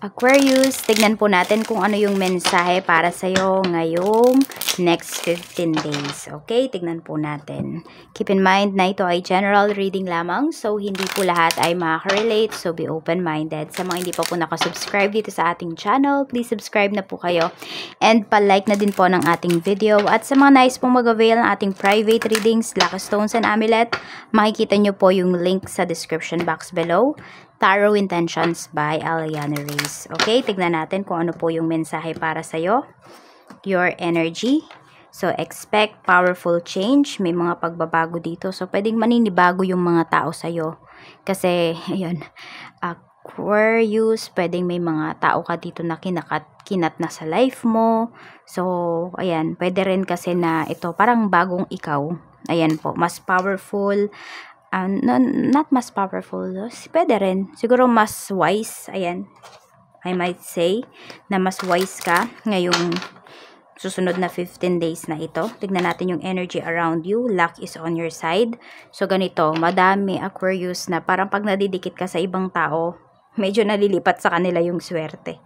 Aquarius, tignan po natin kung ano yung mensahe para sa'yo ngayong next 15 days. Okay, tignan po natin. Keep in mind na ito ay general reading lamang. So, hindi po lahat ay makaka-relate. So, be open-minded. Sa mga hindi pa po nakasubscribe dito sa ating channel, please subscribe na po kayo. And pa-like na din po ng ating video. At sa mga nais pong mag-avail ng ating private readings, Lucky Stones and Amulet, makikita nyo po yung link sa description box below. Tarot Intentions by Aliana Reyes. Okay, tignan natin kung ano po yung mensahe para sa'yo. Your energy. So, expect powerful change. May mga pagbabago dito. So, pwedeng maninibago yung mga tao sa'yo. Kasi, ayun, Aquarius, pwedeng may mga tao ka dito na kinat na sa life mo. So, ayan, pwede rin kasi na ito, parang bagong ikaw. Ayan po, mas powerful. No, not mas powerful, pwede rin, siguro mas wise, ayan, I might say, na mas wise ka ngayong susunod na 15 days na ito. Tignan natin yung energy around you. Luck is on your side. So, ganito, madami Aquarius na parang pag nadidikit ka sa ibang tao, medyo nalilipat sa kanila yung swerte.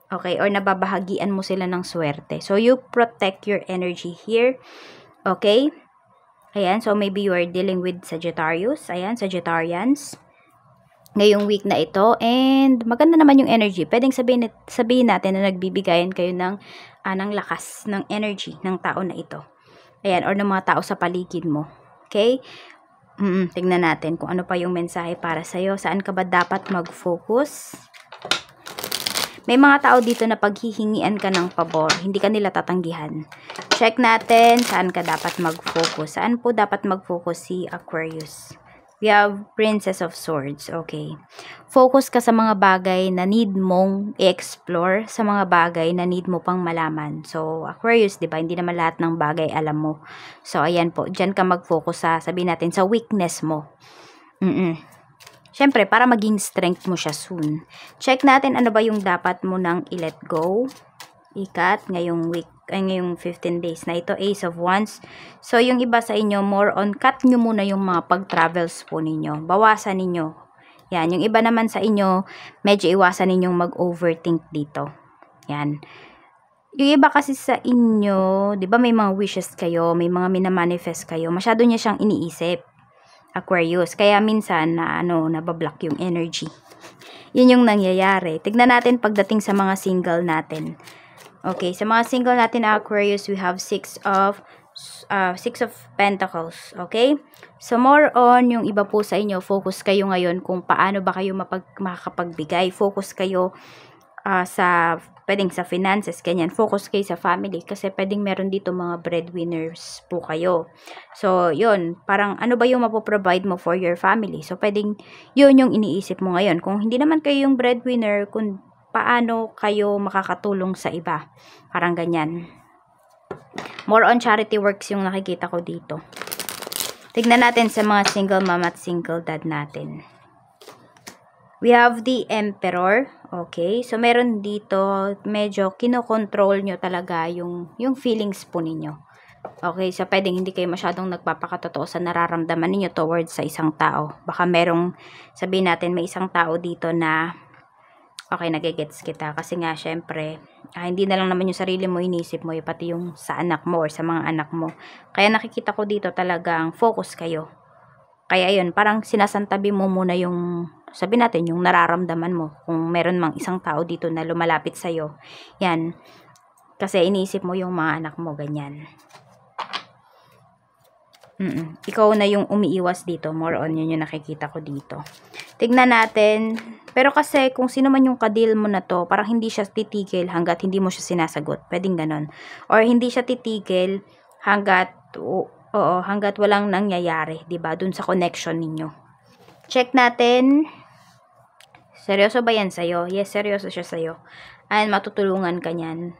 Okay, or nababahagian mo sila ng swerte. So, you protect your energy here. Okay? Ayan, so maybe you are dealing with Sagittarius. Ayan, Sagittarians. Ngayong week na ito. And maganda naman yung energy. Pwedeng sabihin natin na nagbibigayan kayo ng lakas, ng energy ng tao na ito. Ayan, or ng mga tao sa paligid mo. Okay? Tingnan natin kung ano pa yung mensahe para sa'yo. Saan ka ba dapat mag-focus? May mga tao dito na paghihingian ka ng pabor, hindi ka nila tatanggihan. Check natin saan ka dapat mag-focus. Saan po dapat mag-focus si Aquarius? We have Princess of Swords. Okay. Focus ka sa mga bagay na need mong i-explore, sa mga bagay na need mo pang malaman. So, Aquarius, di ba? Hindi naman lahat ng bagay alam mo. So, ayan po. Diyan ka mag-focus sa, sabihin natin, sa weakness mo. Siyempre, para maging strength mo siya soon. Check natin ano ba yung dapat mo nang i-let go. Ikat, ngayong week, ngayong 15 days na ito, Ace of Wands. So, yung iba sa inyo, more on cut nyo muna yung mga pag-travels po ninyo. Bawasan ninyo. Yan, yung iba naman sa inyo, medyo iwasan ninyong mag-overthink dito. Yan. Yung iba kasi sa inyo, di ba may mga wishes kayo, may mga minamanifest kayo, masyado niya siyang iniisip. Aquarius. Kaya minsan na nabablock yung energy. Yun yung nangyayari. Tignan natin pagdating sa mga single natin. Okay, sa mga single natin Aquarius, we have Six of Pentacles. Okay? So more on yung iba po sa inyo, focus kayo ngayon kung paano ba kayo makakapagbigay. Focus kayo pwedeng sa finances, ganyan. Focus kayo sa family kasi pwedeng meron dito mga breadwinners po kayo. So, yun. Parang ano ba yung mapoprovide mo for your family? So, pwedeng yun yung iniisip mo ngayon. Kung hindi naman kayo yung breadwinner, kung paano kayo makakatulong sa iba. Parang ganyan. More on charity works yung nakikita ko dito. Tignan natin sa mga single mom at single dad natin. We have the Emperor. Okay. So, meron dito, medyo kinokontrol nyo talaga yung feelings po ninyo. Okay. So, pwedeng hindi kayo masyadong nagpapakatotoo sa nararamdaman ninyo towards sa isang tao. Baka merong, sabihin natin, may isang tao dito na, okay, nagigets kita. Kasi nga, syempre, hindi na lang naman yung sarili mo inisip mo, pati yung sa anak mo or sa mga anak mo. Kaya nakikita ko dito talagang focus kayo. Kaya yun, parang sinasantabi mo muna yung, sabi natin, yung nararamdaman mo. Kung meron mang isang tao dito na lumalapit sa'yo. Yan. Kasi iniisip mo yung mga anak mo, ganyan. Ikaw na yung umiiwas dito. More on yun yung nakikita ko dito. Tignan natin. Pero kasi kung sino man yung kadil mo na to, parang hindi siya titigil hanggat hindi mo siya sinasagot. Pwedeng ganon. Or hindi siya titigil hanggat hanggat walang nangyayari, 'di ba? Dun sa connection ninyo. Check natin. Seryoso ba yan sa'yo? Yes, seryoso siya sa'yo. And matutulungan ka niyan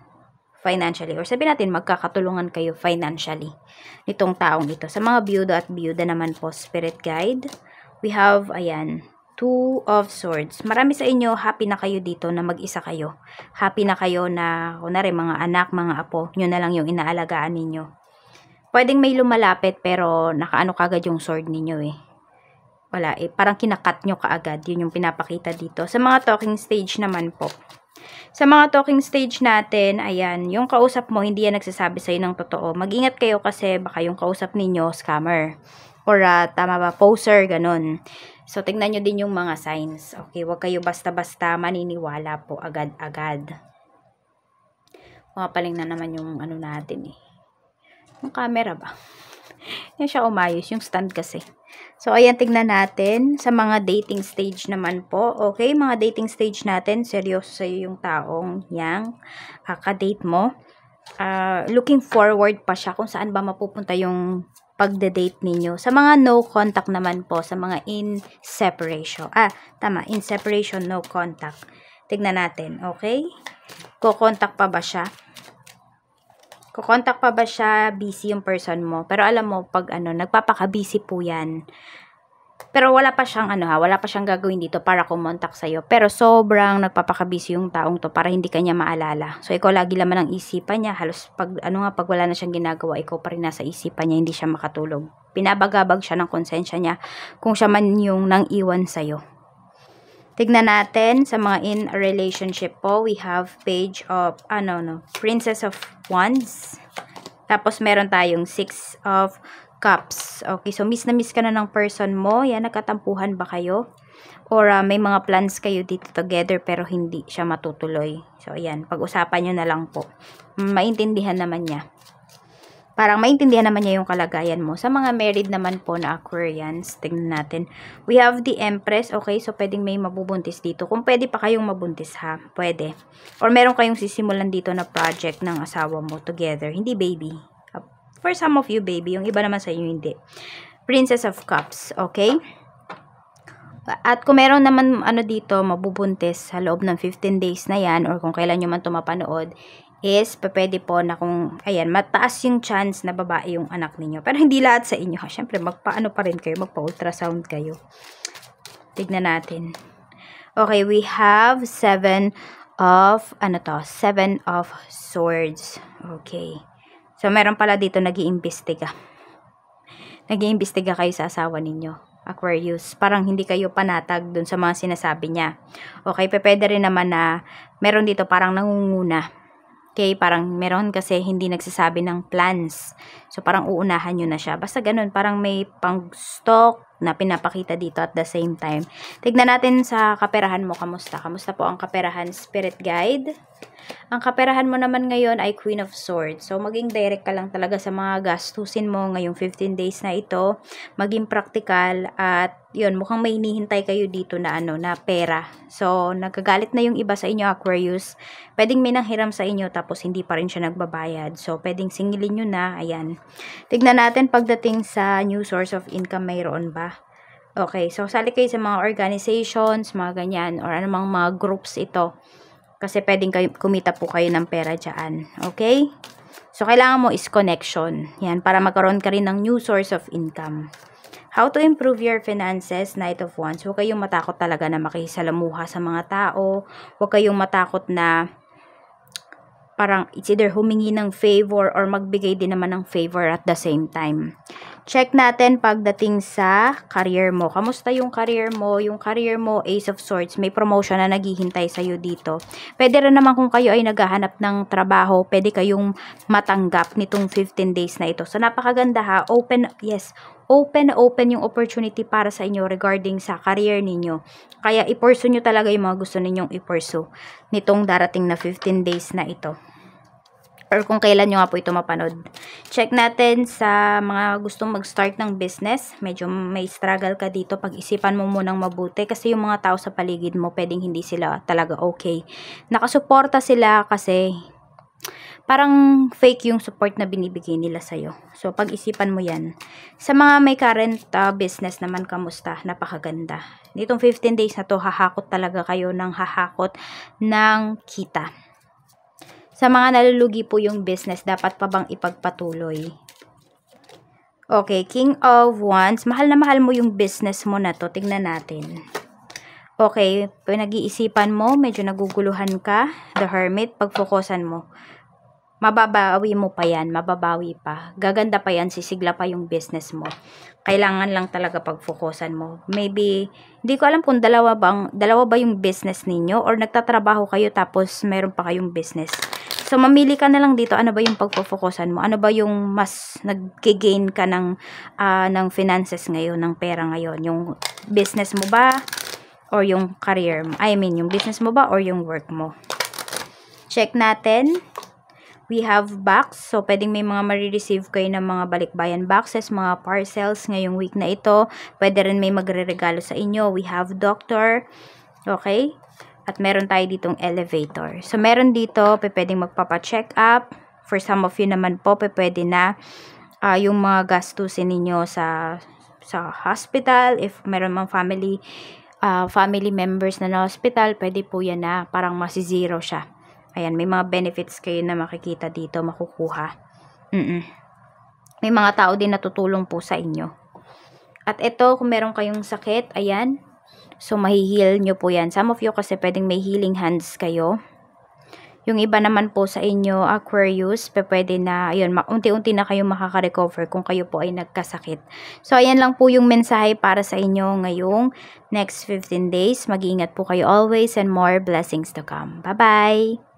financially. Or sabihin natin, magkakatulungan kayo financially nitong taong ito. Sa mga byuda at byuda naman po, Spirit Guide, we have, ayan, Two of Swords. Marami sa inyo, happy na kayo dito na mag-isa kayo. Happy na kayo na, kunwari, mga anak, mga apo, nyo na lang yung inaalagaan ninyo. Pwedeng may lumalapit pero nakaano kagad yung sword ninyo eh. wala eh, parang kinakat nyo kaagad. Yun yung pinapakita dito. Sa mga talking stage naman po. Sa mga talking stage natin, ayan, yung kausap mo, hindi yan nagsasabi sa'yo ng totoo. Mag-ingat kayo kasi baka yung kausap ninyo, scammer. Or tama ba, poser, ganun. So, tignan nyo din yung mga signs. Okay, huwag kayo basta-basta maniniwala po agad-agad. Mapaling na naman yung ano natin eh. Yung camera ba? Yan siya umayos, yung stand kasi. So, ayan, tignan natin. Sa mga dating stage naman po. Okay, mga dating stage natin, seryoso sa'yo yung taong yang ka-date mo. Looking forward pa siya kung saan ba mapupunta yung pagde-date ninyo. Sa mga no contact naman po, sa mga in separation. Tama, in separation, no contact. Tignan natin, okay? Ko-contact pa ba siya? Kukontak pa ba siya, busy yung person mo. Pero alam mo, pag nagpapaka-busy po yan. Pero wala pa siyang wala pa siyang gagawin dito para kumontak sa'yo. Pero sobrang nagpapaka-busy yung taong to para hindi kanya maalala. So, ikaw lagi laman ang isipan niya. Halos pag wala na siyang ginagawa, ikaw pa rin nasa isipan niya, hindi siya makatulog. Pinabagabag siya ng konsensya niya kung siya man yung nang iwan sa'yo. Tignan natin sa mga in a relationship po, we have page of, Princess of Wands. Tapos meron tayong Six of Cups. Okay, so miss na miss ka na ng person mo. Yan, nagkatampuhan ba kayo? Or may mga plans kayo dito together pero hindi siya matutuloy. So, ayan, pag-usapan nyo na lang po. Maintindihan naman niya. Parang maintindihan naman niya yung kalagayan mo. Sa mga married naman po na Aquarians, tingnan natin. We have the Empress. Okay, so pwedeng may mabubuntis dito. Kung pwede pa kayong mabuntis ha, pwede. Or meron kayong sisimulan dito na project ng asawa mo together. Hindi baby. For some of you, baby. Yung iba naman sa inyo, hindi. Princess of Cups. Okay? At kung meron naman dito, mabubuntis sa loob ng 15 days na yan, or kung kailan nyo man ito mapanood, is pwede po na kung, ayan, mataas yung chance na babae yung anak ninyo. Pero hindi lahat sa inyo ha. Siyempre, magpaano pa rin kayo, magpa-ultrasound kayo. Tignan natin. Okay, we have Seven of Swords. Okay. So, meron pala dito nag-iimbestiga. Nag-iimbestiga kayo sa asawa ninyo. Aquarius, parang hindi kayo panatag dun sa mga sinasabi niya. Okay, pwede rin naman na meron dito parang nangunguna. Okay, parang meron kasi hindi nagsasabi ng plans. So, parang uunahan nyo na siya. Basta ganun, parang may pang-stock na pinapakita dito at the same time. Tignan natin sa kaperahan mo, kamusta? Kamusta po ang kaperahan, Spirit Guide? Ang kaperahan mo naman ngayon ay Queen of Swords. So, maging direct ka lang talaga sa mga gastusin mo ngayong 15 days na ito. Maging practical at yun, mukhang may hinihintay kayo dito na na pera. So, nagkagalit na yung iba sa inyo, Aquarius. Pwedeng may nanghiram sa inyo tapos hindi pa rin siya nagbabayad. So, pwedeng singilin nyo na. Ayan. Tignan natin pagdating sa new source of income, mayroon ba? Okay, so sali kayo sa mga organizations, mga ganyan, or anumang mga groups ito. Kasi pwedeng kumita po kayo ng pera dyan. Okay? So, kailangan mo is connection. Yan, para magkaroon ka rin ng new source of income. How to improve your finances, Knight of Wands. Huwag kayong matakot talaga na makisalamuha sa mga tao. Huwag kayong matakot na parang it's either humingi ng favor or magbigay din naman ng favor at the same time. Check natin pagdating sa career mo. Kamusta yung career mo? Yung career mo, Ace of Swords, may promotion na naghihintay sa'yo dito. Pwede rin naman kung kayo ay naghahanap ng trabaho, pwede kayong matanggap nitong 15 days na ito. So, napakaganda ha. Open yung opportunity para sa inyo regarding sa career ninyo. Kaya, i-pursue nyo talaga yung mga gusto ninyong i-pursue nitong darating na 15 days na ito. Or kung kailan nyo nga po ito mapanood. Check natin sa mga gustong mag-start ng business. Medyo may struggle ka dito. Pag-isipan mo munang mabuti. Kasi yung mga tao sa paligid mo, pwedeng hindi sila talaga okay. Nakasuporta sila kasi parang fake yung support na binibigay nila sa'yo. So, pag-isipan mo yan. Sa mga may current business naman, kamusta? Napakaganda. Nitong 15 days na to, hahakot talaga kayo ng hahakot ng kita. Sa mga nalulugi po yung business, dapat pa bang ipagpatuloy? Okay, King of Wands. Mahal na mahal mo yung business mo na to. Tingnan natin. Okay, pinag-iisipan mo, medyo naguguluhan ka. The Hermit, pagfokusan mo. mababawi mo pa yan, mababawi pa. Gaganda pa yan, sisigla pa yung business mo. Kailangan lang talaga pagfokusan mo. Maybe, hindi ko alam kung dalawa ba yung business ninyo or nagtatrabaho kayo tapos meron pa kayong business. So, mamili ka na lang dito, ano ba yung pagfokusan mo? Ano ba yung mas nag-gain ka ng finances ngayon, ng pera ngayon? Yung business mo ba or yung career mo? I mean, yung business mo ba or yung work mo? Check natin. We have box. So, pwedeng may mga marireceive kayo ng mga balikbayan boxes, mga parcels ngayong week na ito. Pwede rin may magre-regalo sa inyo. We have doctor. Okay? At meron tayo ditong elevator. So, meron dito, pwedeng magpapa-check up. For some of you naman po, pwede na yung mga gastusin ninyo sa hospital. If meron mang family members na hospital, pwede po yan na parang masi-zero siya. Ayan, may mga benefits kayo na makikita dito, makukuha. May mga tao din na tutulong po sa inyo. At ito, kung meron kayong sakit, ayan. So, mahihil nyo po yan. Some of you kasi pwedeng may healing hands kayo. Yung iba naman po sa inyo, Aquarius, pwede na, ayun, unti-unti na kayo makaka-recover kung kayo po ay nagkasakit. So, ayan lang po yung mensahe para sa inyo ngayong next 15 days. Mag-iingat po kayo always and more blessings to come. Bye-bye!